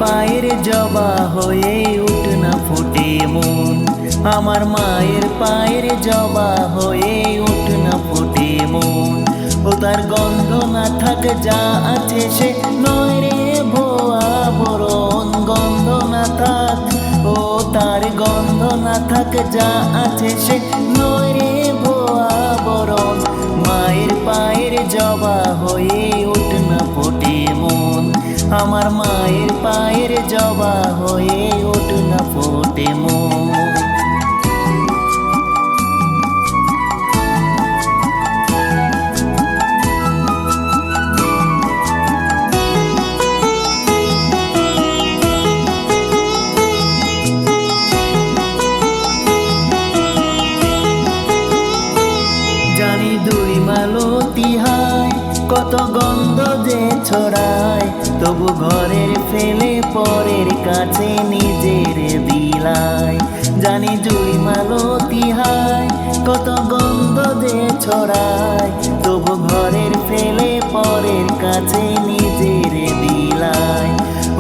পায়ের জবা হয়ে উঠ না ফোটে মন, আমার মায়ের পায়ের জবা হয়ে উঠ না ফোটে মন। ও তার গন্ধ না থাক যা আছে সে নয় রে ভোয়া বরণ, গন্ধ না থাক, ও তার গন্ধ না থাক যা আছে সে নয় রে ভোয়া বরণ। মায়ের পায়ের জবা হয়ে উঠ না ফোটে মন, আমার মায়ের পায়ের জবা হয়ে উঠ না ফোটে মন। জানি দুই মালতী হায় কত গন্ধ যে ছড়ায়, তবু ঘরের ফেলে পরের কাছে নিজের বিলায়। জানি দুই মালতী হায় কত গন্ধ যে ছড়ায়, তবু ঘরের ফেলে পরের কাছে নিজের বিলায়।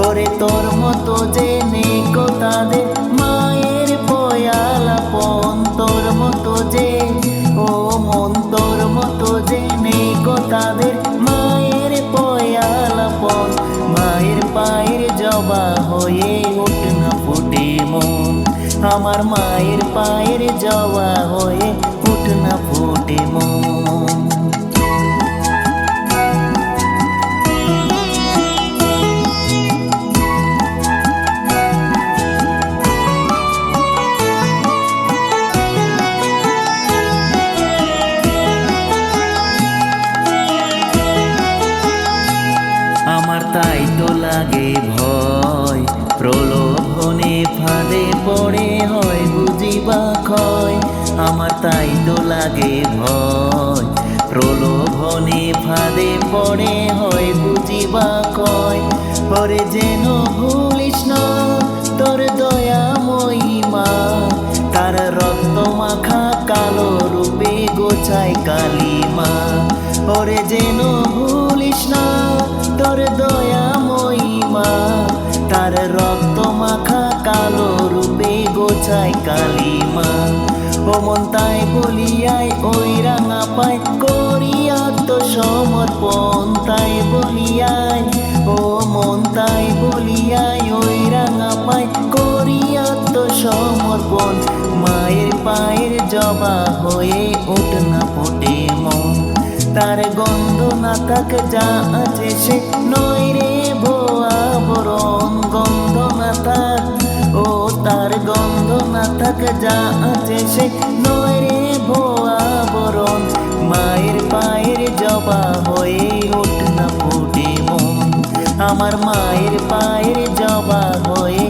ওরে তোর মতো যে নেই গো তাদের মায়ের পয়ালাপন, তোর মতো যে, ও মন তোর মতো যে নেই গো তাদের মায়ের পয়ালাপন। মায়ের পায়ের জবা হয়ে উঠ না ফোটে মন, আমার মায়ের পায়ের জবা হয়ে উঠ না ফোটে মন। আমার তাই তো লাগে ভয়, প্রলোভনে ফাঁদে পড়ে হয় বুঝিবা ক্ষয়। আমার তাই তো লাগে ভয়, প্রলোভনে ফাঁদে পড়ে হয় বুঝিবা ক্ষয়। ওরে যেন ভুলিস না তোর দয়াময়ী মা, তার রক্ত মাখা কালো রূপে গোছায় কালিমা। ওরে যেন ভুলিস না তোর দয়াময়ী মা, তার রক্ত মাখা কালো রূপে গোছায় কালিমা। ও মন তাই বলিয়াই ওই রাঙা পায় করিয়া তো সমর্পণ, তাই বলিয়াই, ও মন তাই বলিয়াই ওই রাঙা পায় করিয়া তো সমর্পণ। মায়ের পায়ের জবা হয়ে উঠ না ফোটে মন, তার গন্ধ না থাক যা আছে সে নয় রে ভোয়া বরণ, গন্ধ না থাক, ও তার গন্ধ না থাক যা আছে সে নয় রে ভোয়া বরণ। মায়ের পায়ের জবা হয়ে উঠ না ফোটে মন, আমার মায়ের পায়ের জবা হয়ে